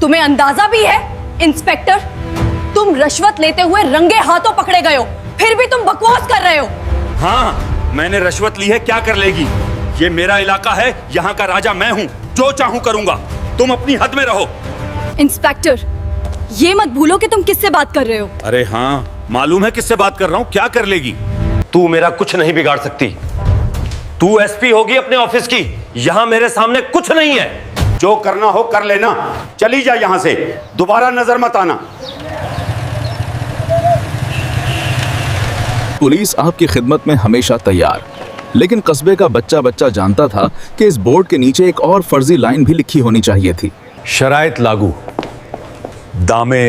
तुम्हें अंदाजा भी है इंस्पेक्टर, तुम रिश्वत लेते हुए रंगे हाथों पकड़े गए हो, फिर भी तुम बकवास कर रहे हो। हाँ, मैंने रिश्वत ली है, क्या कर लेगी? ये मेरा इलाका है, यहाँ का राजा मैं हूँ, जो चाहूँ करूंगा। तुम अपनी हद में रहो। इंस्पेक्टर, ये मत भूलो कि तुम किससे बात कर रहे हो। अरे हाँ, मालूम है किससे बात कर रहा हूँ, क्या कर लेगी? तू मेरा कुछ नहीं बिगाड़ सकती। तू एसपी होगी अपने ऑफिस की, यहां मेरे सामने कुछ नहीं है। जो करना हो कर लेना, चली जा यहां से, दोबारा नजर मत आना। पुलिस आपकी खिदमत में हमेशा तैयार, लेकिन कस्बे का बच्चा बच्चा जानता था कि इस बोर्ड के नीचे एक और फर्जी लाइन भी लिखी होनी चाहिए थी। शराइत लागू, दामे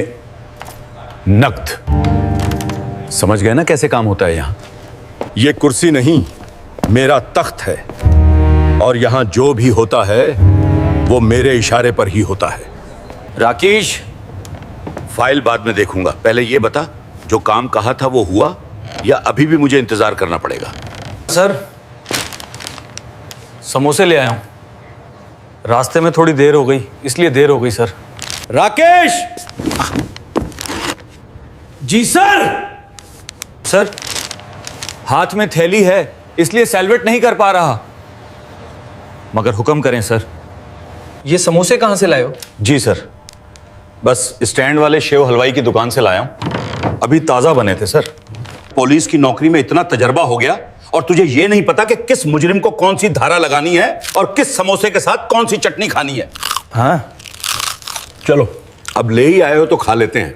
नक्द। समझ गए ना कैसे काम होता है यहां? ये कुर्सी नहीं, मेरा तख्त है, और यहां जो भी होता है वो मेरे इशारे पर ही होता है। राकेश, फाइल बाद में देखूंगा, पहले ये बता, जो काम कहा था वो हुआ या अभी भी मुझे इंतजार करना पड़ेगा? सर, समोसे ले आया हूं, रास्ते में थोड़ी देर हो गई, इसलिए देर हो गई सर। राकेश! जी सर। सर, हाथ में थैली है, इसलिए सैल्वेट नहीं कर पा रहा, मगर हुक्म करें सर। ये समोसे कहां से लाए हो? जी सर, बस स्टैंड वाले शेव हलवाई की दुकान से लाया हूं, अभी ताजा बने थे सर। पुलिस की नौकरी में इतना तजर्बा हो गया और तुझे ये नहीं पता कि किस मुजरिम को कौन सी धारा लगानी है और किस समोसे के साथ कौन सी चटनी खानी है। हाँ, चलो, अब ले ही आए हो तो खा लेते हैं,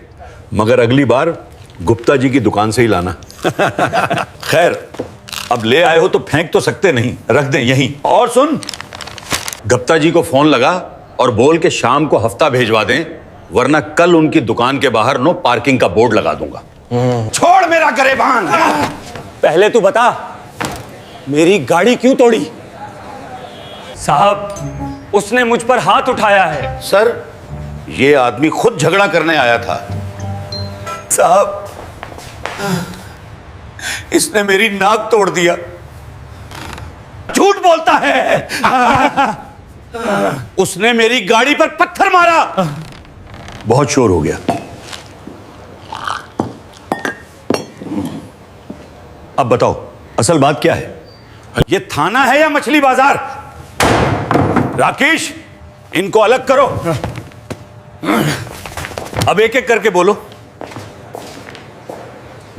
मगर अगली बार गुप्ता जी की दुकान से ही लाना। खैर, अब ले आए हो तो फेंक तो सकते नहीं, रख दें यहीं। और सुन, गुप्ता जी को फोन लगा और बोल के शाम को हफ्ता भेजवा दें, वरना कल उनकी दुकान के बाहर नो पार्किंग का बोर्ड लगा दूंगा। छोड़ मेरा गरेबान। पहले तू बता, मेरी गाड़ी क्यों तोड़ी? साहब, उसने मुझ पर हाथ उठाया है। सर, ये आदमी खुद झगड़ा करने आया था। साहब, इसने मेरी नाक तोड़ दिया। झूठ बोलता है। उसने मेरी गाड़ी पर पत्थर मारा। बहुत शोर हो गया। अब बताओ, असल बात क्या है? ये थाना है या मछली बाजार? राकेश, इनको अलग करो। अब एक एक करके बोलो,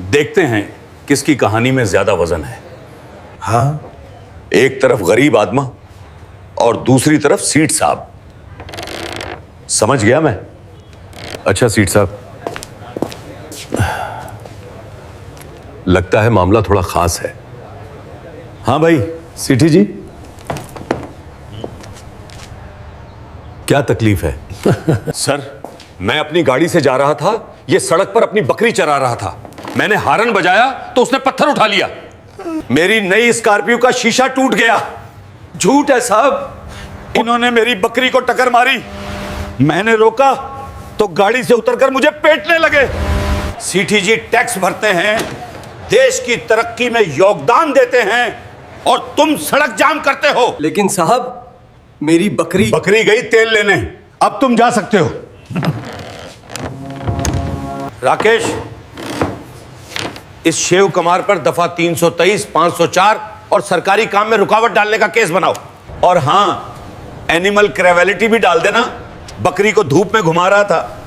देखते हैं किसकी कहानी में ज्यादा वजन है। हाँ, एक तरफ गरीब आदमा और दूसरी तरफ सीठ साहब। समझ गया मैं? अच्छा सीठ साहब, लगता है मामला थोड़ा खास है। हाँ भाई सीठी जी, क्या तकलीफ है? सर, मैं अपनी गाड़ी से जा रहा था, ये सड़क पर अपनी बकरी चरा रहा था। मैंने हारन बजाया तो उसने पत्थर उठा लिया। मेरी नई स्कॉर्पियो का शीशा टूट गया। झूठ है साहब, इन्होंने मेरी बकरी को टक्कर मारी। मैंने रोका तो गाड़ी से उतरकर मुझे पेटने लगे। सीठी जी टैक्स भरते हैं, देश की तरक्की में योगदान देते हैं, और तुम सड़क जाम करते हो। लेकिन साहब, मेरी बकरी गई तेल लेने, अब तुम जा सकते हो। राकेश, इस शेव कमार पर दफा 323, 504 और सरकारी काम में रुकावट डालने का केस बनाओ। और हां, एनिमल क्रेवेलिटी भी डाल देना, बकरी को धूप में घुमा रहा था।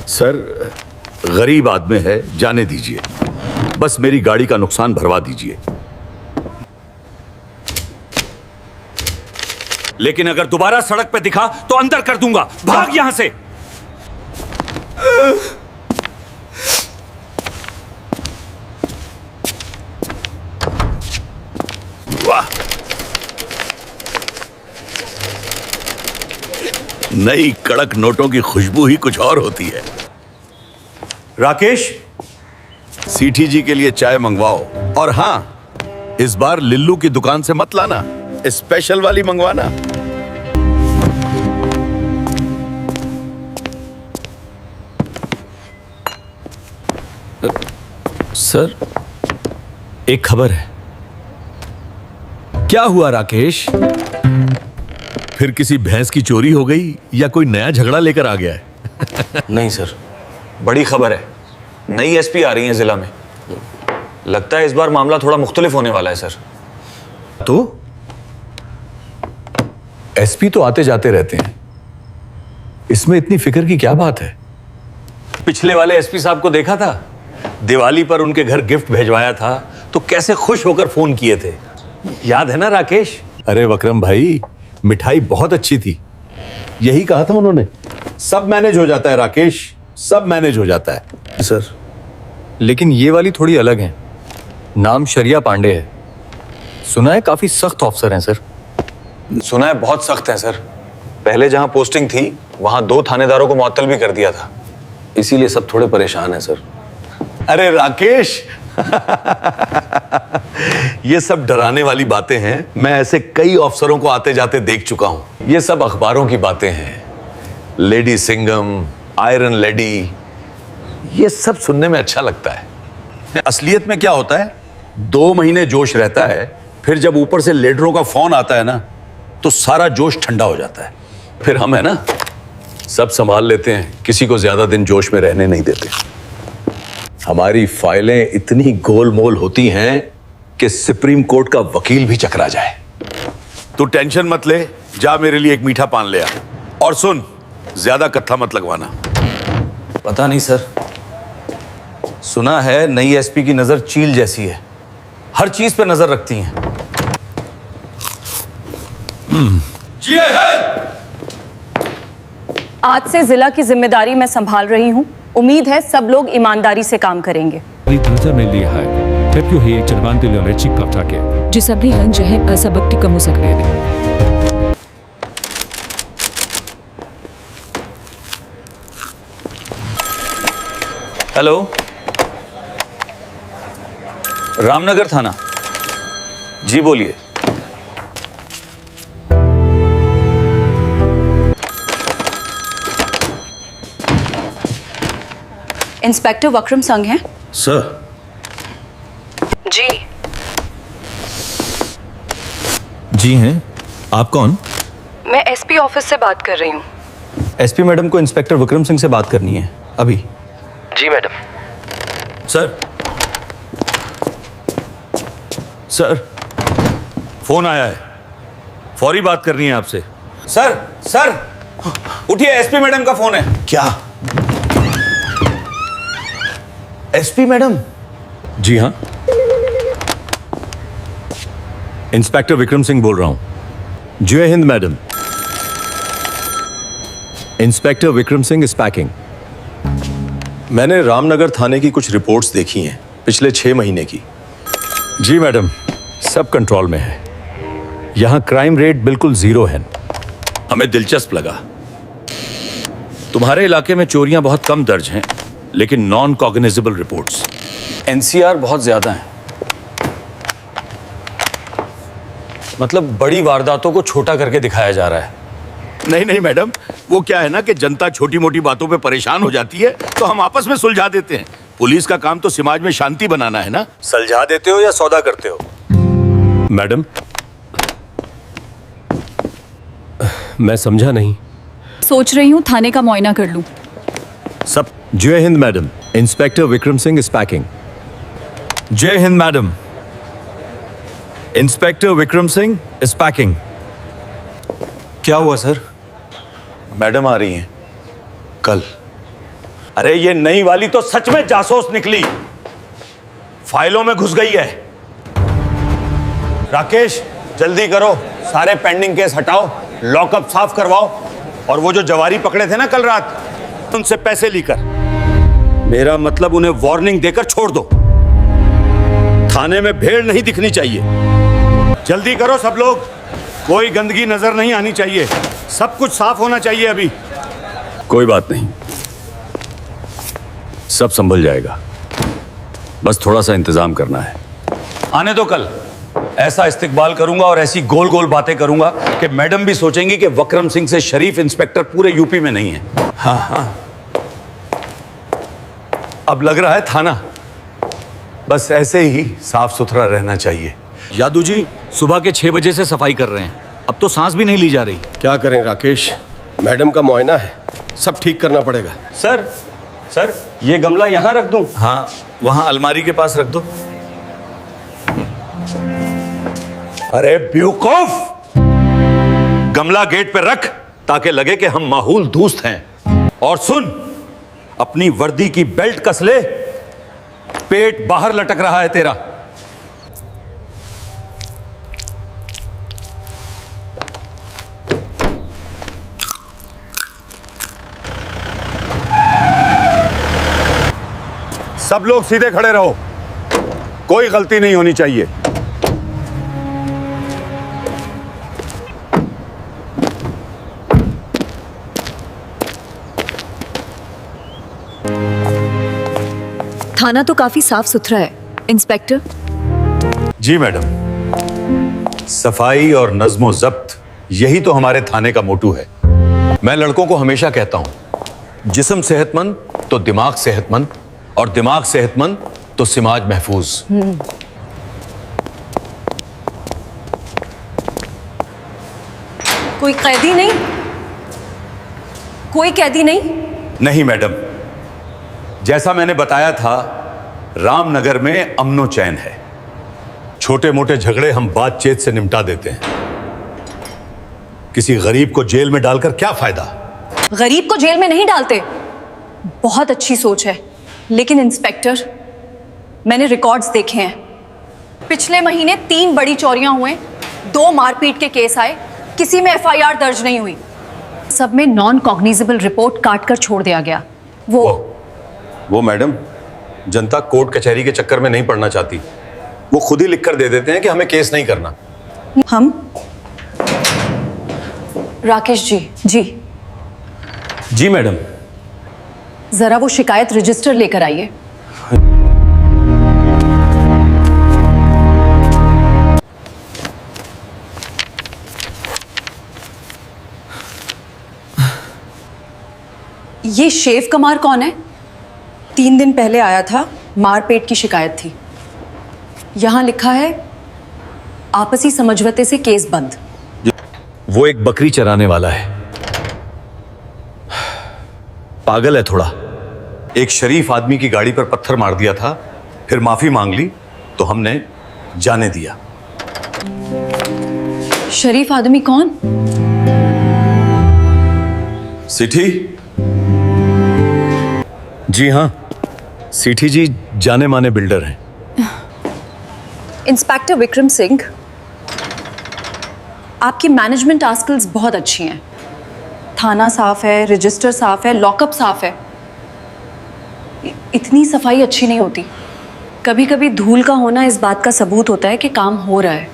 सर, गरीब आदमी है, जाने दीजिए, बस मेरी गाड़ी का नुकसान भरवा दीजिए। लेकिन अगर दोबारा सड़क पे दिखा तो अंदर कर दूंगा। भाग यहां से। वाह, नई कड़क नोटों की खुशबू ही कुछ और होती है। राकेश, सीठी जी के लिए चाय मंगवाओ, और हां, इस बार लिल्लू की दुकान से मत लाना, स्पेशल वाली मंगवाना। सर, एक खबर है। क्या हुआ राकेश? फिर किसी भैंस की चोरी हो गई या कोई नया झगड़ा लेकर आ गया है? नहीं सर, बड़ी खबर है, नई एसपी आ रही है जिला में। लगता है इस बार मामला थोड़ा मुख्तलिफ होने वाला है सर। तो एसपी तो आते जाते रहते हैं, इसमें इतनी फिक्र की क्या बात है? पिछले वाले एसपी साहब को देखा था, दिवाली पर उनके घर गिफ्ट भेजवाया था तो कैसे खुश होकर फोन किए थे, याद है ना राकेश? अरे वक्रम भाई, मिठाई बहुत अच्छी थी, यही कहा था उन्होंने। सब मैनेज हो जाता है राकेश, सब मैनेज हो जाता है। सर, लेकिन ये वाली थोड़ी अलग है। नाम शरिया पांडे है। सुना है काफी सख्त ऑफिसर हैं सर। सुना है बहुत सख्त है सर। पहले जहां पोस्टिंग थी वहां 2 थानेदारों को मुअत्तल भी कर दिया था, इसीलिए सब थोड़े परेशान हैं सर। अरे राकेश ये सब डराने वाली बातें हैं। मैं ऐसे कई अफसरों को आते जाते देख चुका हूं। ये सब अखबारों की बातें हैं। लेडी सिंघम, आयरन लेडी, ये सब सुनने में अच्छा लगता है। असलियत में क्या होता है, 2 महीने जोश रहता है, फिर जब ऊपर से लीडरों का फोन आता है ना, तो सारा जोश ठंडा हो जाता है। फिर हम है ना, सब संभाल लेते हैं, किसी को ज्यादा दिन जोश में रहने नहीं देते। हमारी फाइलें इतनी गोलमोल होती हैं कि सुप्रीम कोर्ट का वकील भी चकरा जाए। तू टेंशन मत ले, जा मेरे लिए एक मीठा पान ले आ। और सुन, ज्यादा कत्था मत लगवाना। पता नहीं सर, सुना है नई एसपी की नजर चील जैसी है, हर चीज पे नजर रखती हैं। आज से जिला की जिम्मेदारी मैं संभाल रही हूँ। उम्मीद है सब लोग ईमानदारी से काम करेंगे। Jisabri hanja hai asabakti kamu sakre. Hello, Ramnagar थाना। जी बोलिए। इंस्पेक्टर वक्रम संघ हैं? सर, जी। जी हैं, आप कौन? मैं एसपी ऑफिस से बात कर रही हूँ। एसपी मैडम को इंस्पेक्टर विक्रम सिंह से बात करनी है अभी। जी मैडम। सर, सर, फोन आया है, फौरी बात करनी है आपसे। सर, सर उठिए, एसपी मैडम का फोन है। क्या? SP madam? जी हाँ, इंस्पेक्टर विक्रम सिंह बोल रहा हूं। जय Hind madam. Inspector Vikram Singh is packing. मैंने रामनगर थाने की कुछ रिपोर्ट्स देखी हैं पिछले 6 महीने की। जी मैडम, सब कंट्रोल में है। यहां क्राइम रेट बिल्कुल 0 है। हमें दिलचस्प लगा। तुम्हारे इलाके में चोरियां बहुत कम दर्ज हैं, लेकिन नॉन कॉग्निजेबल रिपोर्ट्स। एनसीआर बहुत ज्यादा है, मतलब बड़ी वारदातों को छोटा करके दिखाया जा रहा है। नहीं नहीं मैडम, वो क्या है ना कि जनता छोटी मोटी बातों पे परेशान हो जाती है, तो हम आपस में सुलझा देते हैं। पुलिस का काम तो समाज में शांति बनाना है ना। सुलझा देते हो या सौदा करते हो? मैडम, मैं समझा नहीं। सोच रही हूँ थाने का मुआयना कर लूँ। सब Jai Hind madam. Inspector Vikram Singh is packing. Jai Hind madam. Inspector Vikram Singh is packing. क्या हुआ सर? मैडम आ रही हैं कल। अरे ये नई वाली तो सच में जासूस निकली, फाइलों में घुस गई है। राकेश, जल्दी करो, सारे पेंडिंग केस हटाओ, लॉकअप साफ करवाओ, और वो जो जवारी पकड़े थे ना कल रात, उनसे पैसे लेकर, मेरा मतलब उन्हें वार्निंग देकर छोड़ दो। थाने में भीड़ नहीं दिखनी चाहिए। जल्दी करो सब लोग, कोई गंदगी नजर नहीं आनी चाहिए, सब कुछ साफ होना चाहिए अभी। कोई बात नहीं, सब संभल जाएगा, बस थोड़ा सा इंतजाम करना है। आने दो कल, ऐसा इस्तिकबाल करूंगा और ऐसी गोल गोल बातें करूंगा कि मैडम भी सोचेंगी कि वक्रम सिंह से शरीफ इंस्पेक्टर पूरे यूपी में नहीं है। हाँ हाँ, अब लग रहा है थाना बस ऐसे ही साफ सुथरा रहना चाहिए। यादू जी सुबह के 6 बजे से सफाई कर रहे हैं, अब तो सांस भी नहीं ली जा रही। क्या करें राकेश, मैडम का मुआयना है, सब ठीक करना पड़ेगा। सर ये गमला यहाँ रख दूं? हाँ, वहां अलमारी के पास रख दो। अरे बेवकूफ, गमला गेट पे रख ताकि लगे कि हम माहौल दोस्त हैं। और सुन, अपनी वर्दी की बेल्ट कस ले, पेट बाहर लटक रहा है तेरा। सब लोग सीधे खड़े रहो, कोई गलती नहीं होनी चाहिए। थाना तो काफी साफ सुथरा है इंस्पेक्टर। जी मैडम, सफाई और नज्मो जब्त यही तो हमारे थाने का मोटू है। मैं लड़कों को हमेशा कहता हूं, जिस्म सेहतमंद तो दिमाग सेहतमंद, और दिमाग सेहतमंद तो समाज महफूज। कोई कैदी नहीं? कोई कैदी नहीं? नहीं मैडम, जैसा मैंने बताया था, रामनगर में अमनो चैन है। छोटे मोटे झगड़े हम बातचीत से निपटा देते हैं। किसी गरीब को जेल में डालकर क्या फायदा? गरीब को जेल में नहीं डालते। बहुत अच्छी सोच है, लेकिन इंस्पेक्टर, मैंने रिकॉर्ड्स देखे हैं। पिछले महीने 3 बड़ी चोरियां हुए, 2 मारपीट के केस आए, किसी में एफआईआर दर्ज नहीं हुई। सब में नॉन कॉग्निजेबल रिपोर्ट काटकर छोड़ दिया गया। वो मैडम, जनता कोर्ट कचहरी के चक्कर में नहीं पड़ना चाहती। वो खुद ही लिखकर दे देते हैं कि हमें केस नहीं करना। हम राकेश जी जी मैडम। जरा वो शिकायत रजिस्टर लेकर आइए। ये शेव कमार कौन है? 3 दिन पहले आया था, मारपीट की शिकायत थी। यहां लिखा है आपसी समझौते से केस बंद। वो एक बकरी चराने वाला है, पागल है थोड़ा। एक शरीफ आदमी की गाड़ी पर पत्थर मार दिया था, फिर माफी मांग ली तो हमने जाने दिया। शरीफ आदमी कौन? सिठी? जी हाँ, सिठी जी जाने माने बिल्डर हैं। इंस्पेक्टर विक्रम सिंह, आपकी मैनेजमेंट स्किल्स बहुत अच्छी हैं। थाना साफ है, रजिस्टर साफ है, लॉकअप साफ है। इतनी सफाई अच्छी नहीं होती। कभी कभी धूल का होना इस बात का सबूत होता है कि काम हो रहा है।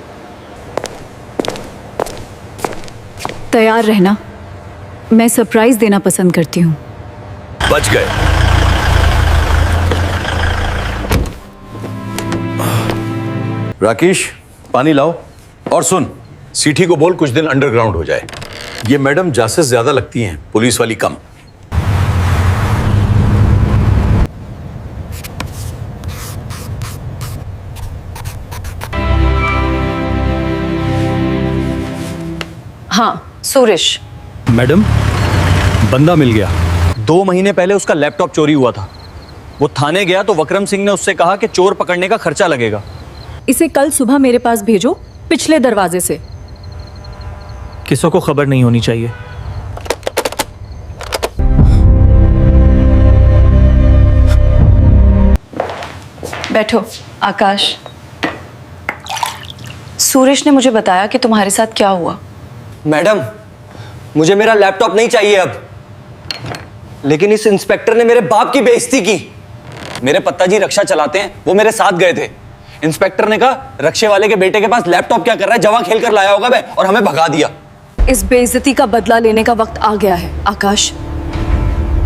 तैयार रहना, मैं सरप्राइज देना पसंद करती हूँ। बच गए। राकेश, पानी लाओ। और सुन, सीठी को बोल कुछ दिन अंडरग्राउंड हो जाए। ये मैडम जासूस ज्यादा लगती हैं, पुलिस वाली कम। हाँ, सुरेश। मैडम, बंदा मिल गया। 2 महीने पहले उसका लैपटॉप चोरी हुआ था। वो थाने गया तो विक्रम सिंह ने उससे कहा कि चोर पकड़ने का खर्चा लगेगा। इसे कल सुबह मेरे पास भेजो, पिछले दरवाजे से। किसी को खबर नहीं होनी चाहिए। बैठो आकाश। सुरेश ने मुझे बताया कि तुम्हारे साथ क्या हुआ। मैडम, मुझे मेरा लैपटॉप नहीं चाहिए अब। लेकिन इस इंस्पेक्टर ने मेरे बाप की बेइज्जती की। मेरे पत्ता जी रक्षा चलाते हैं, वो मेरे साथ गए थे। इंस्पेक्टर ने कहा रक्षे वाले के बेटे के पास लैपटॉप क्या कर रहा है, जवा खेल कर लाया होगा वह, और हमें भगा दिया। इस बेइज्जती का बदला लेने का वक्त आ गया है। आकाश,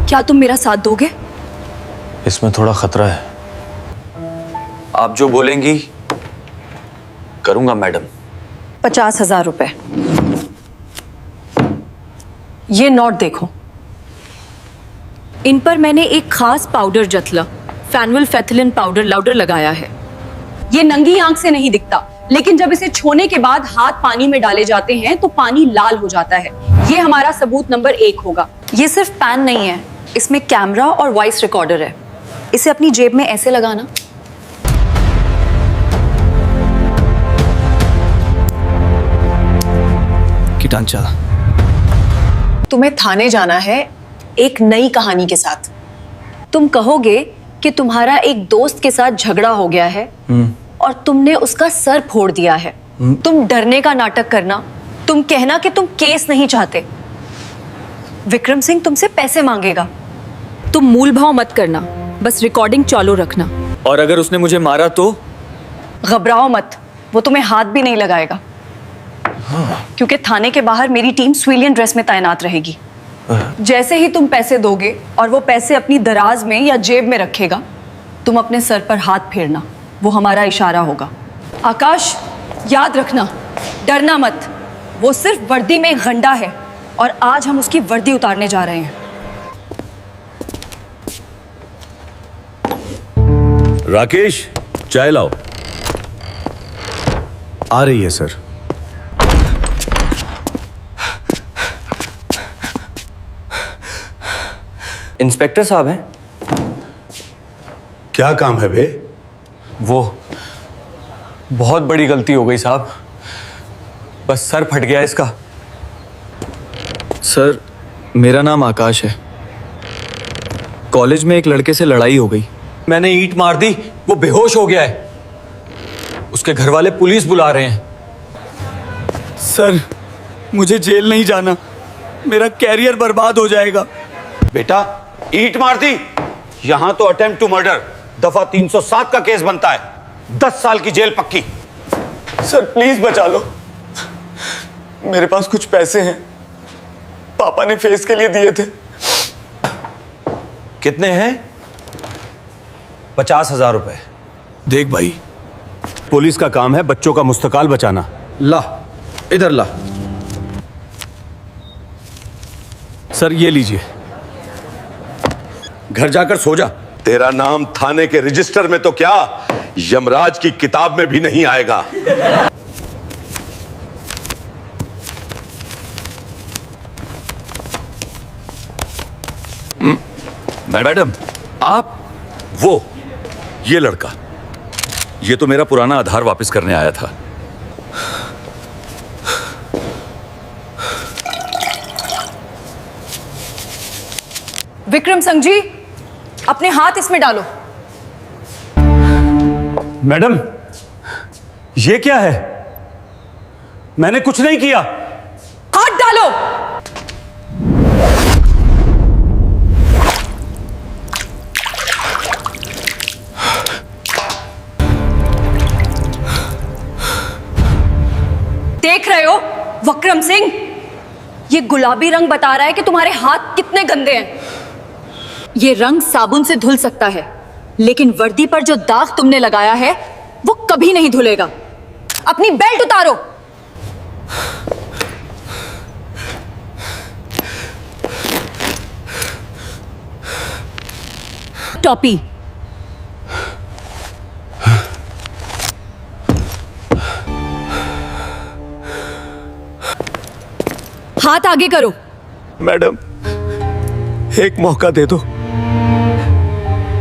क्या तुम मेरा साथ दोगे? इसमें थोड़ा खतरा है। आप जो बोलेंगी करूंगा मैडम। 50,000 रुपए। ये नोट देखो। इन पर मैंने एक खास पाउडर जतला, फैनुल फेथिलिन पाउडर लाउडर लगाया है। ये नंगी आंख से नहीं दिखता, लेकिन जब इसे छूने के बाद हाथ पानी में डाले जाते हैं तो पानी लाल हो जाता है। ये हमारा सबूत नंबर 1 होगा। ये सिर्फ पैन नहीं है, इसमें कैमरा और वॉइस रिकॉर्डर है। इसे अपनी जेब में ऐसे लगाना। किटांचा, तुम्हें थाने जाना है एक नई कहानी के साथ। तुम कहोगे कि तुम्हारा एक दोस्त के साथ झगड़ा हो गया है और तुमने उसका सर फोड़ दिया है। तुम डरने का नाटक करना, तुम कहना कि तुम केस नहीं चाहते। विक्रम सिंह तुमसे पैसे मांगेगा। तुम मूल भाव मत करना, बस रिकॉर्डिंग चालू रखना। और अगर उसने मुझे मारा तो? घबराओ मत, वो तुम्हें हाथ भी नहीं लगाएगा। क्योंकि थाने के बाहर मेरी टीम सिविलियन ड्रेस में तैनात रहेगी। जैसे ही तुम पैसे दोगे और वो पैसे अपनी दराज में या जेब में रखेगा, तुम अपने सर पर हाथ फेरना, वो हमारा इशारा होगा। आकाश, याद रखना, डरना मत। वो सिर्फ वर्दी में एक गंडा है और आज हम उसकी वर्दी उतारने जा रहे हैं। राकेश, चाय लाओ। आ रही है सर। इंस्पेक्टर साहब हैं? क्या काम है बे? वो बहुत बड़ी गलती हो गई साहब, बस सर फट गया इसका। सर, मेरा नाम आकाश है। कॉलेज में एक लड़के से लड़ाई हो गई। मैंने ईंट मार दी, वो बेहोश हो गया है। उसके घर वाले पुलिस बुला रहे हैं। सर, मुझे जेल नहीं जाना, मेरा कैरियर बर्बाद हो जाएगा। बेटा, ईंट मार दी, यहां तो अटेम्प्ट टू मर्डर दफा 307 का केस बनता है। 10 साल की जेल पक्की। सर प्लीज बचा लो, मेरे पास कुछ पैसे हैं, पापा ने फेस के लिए दिए थे। कितने हैं? 50,000 रुपए। देख भाई, पुलिस का काम है बच्चों का मुस्तकाल बचाना। ला, इधर ला। सर ये लीजिए। घर जाकर सो जा। तेरा नाम थाने के रजिस्टर में तो क्या, यमराज की किताब में भी नहीं आएगा। मैडम, आप? वो ये लड़का, ये तो मेरा पुराना आधार वापस करने आया था। विक्रम सिंह जी, अपने हाथ इसमें डालो। मैडम, ये क्या है? मैंने कुछ नहीं किया। हाथ डालो। देख रहे हो विक्रम सिंह, ये गुलाबी रंग बता रहा है कि तुम्हारे हाथ कितने गंदे हैं। ये रंग साबुन से धुल सकता है, लेकिन वर्दी पर जो दाग तुमने लगाया है वो कभी नहीं धुलेगा। अपनी बेल्ट उतारो। टोपी। हाथ आगे करो। मैडम, एक मौका दे दो,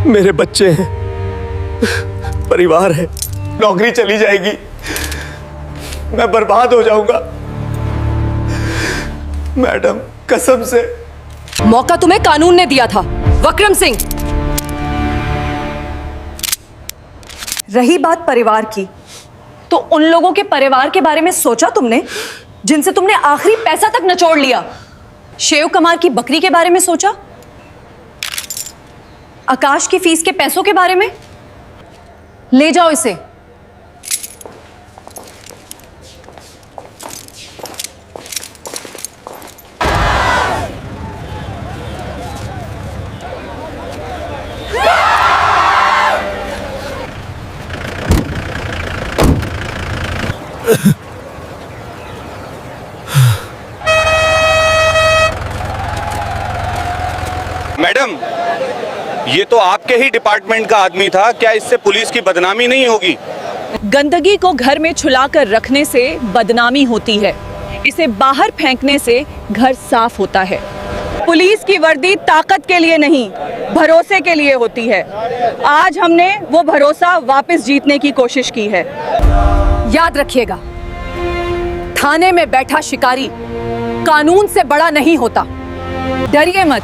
मेरे बच्चे हैं, परिवार है, नौकरी चली जाएगी, मैं बर्बाद हो जाऊंगा। मैडम, कसम से। मौका तुम्हें कानून ने दिया था विक्रम सिंह। रही बात परिवार की, तो उन लोगों के परिवार के बारे में सोचा तुमने जिनसे तुमने आखिरी पैसा तक निचोड़ लिया? शेव कुमार की बकरी के बारे में सोचा? आकाश की फीस के पैसों के बारे में? ले जाओ इसे। मैडम, ये तो आपके ही डिपार्टमेंट का आदमी था, क्या इससे पुलिस की बदनामी नहीं होगी? गंदगी को घर में छुलाकर रखने से बदनामी होती है, इसे बाहर फेंकने से घर साफ होता है। पुलिस की वर्दी ताकत के लिए नहीं, भरोसे के लिए होती है। आज हमने वो भरोसा वापस जीतने की कोशिश की है। याद रखिएगा, थाने में बैठा शिकारी कानून से बड़ा नहीं होता। डरिए मत,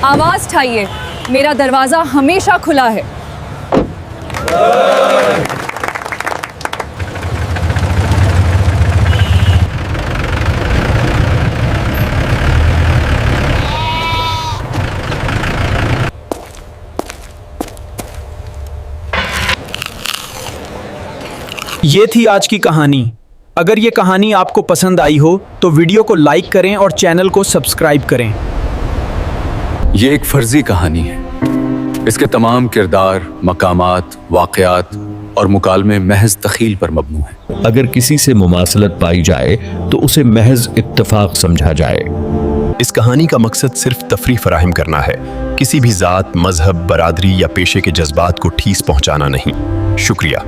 आवाज उठाइए, मेरा दरवाजा हमेशा खुला है। ये थी आज की कहानी। अगर ये कहानी आपको पसंद आई हो तो वीडियो को लाइक करें और चैनल को सब्सक्राइब करें। ये एक फर्जी कहानी है। इसके तमाम किरदार, मकामात, वाक़यात और मुकालमे महज तख़ील पर मबनू हैं। अगर किसी से मुमासलत पाई जाए तो उसे महज इत्तफाक समझा जाए। इस कहानी का मकसद सिर्फ तफरीह फराहम करना है, किसी भी ज़ात, मजहब, बरादरी या पेशे के जज्बात को ठेस पहुंचाना नहीं। शुक्रिया।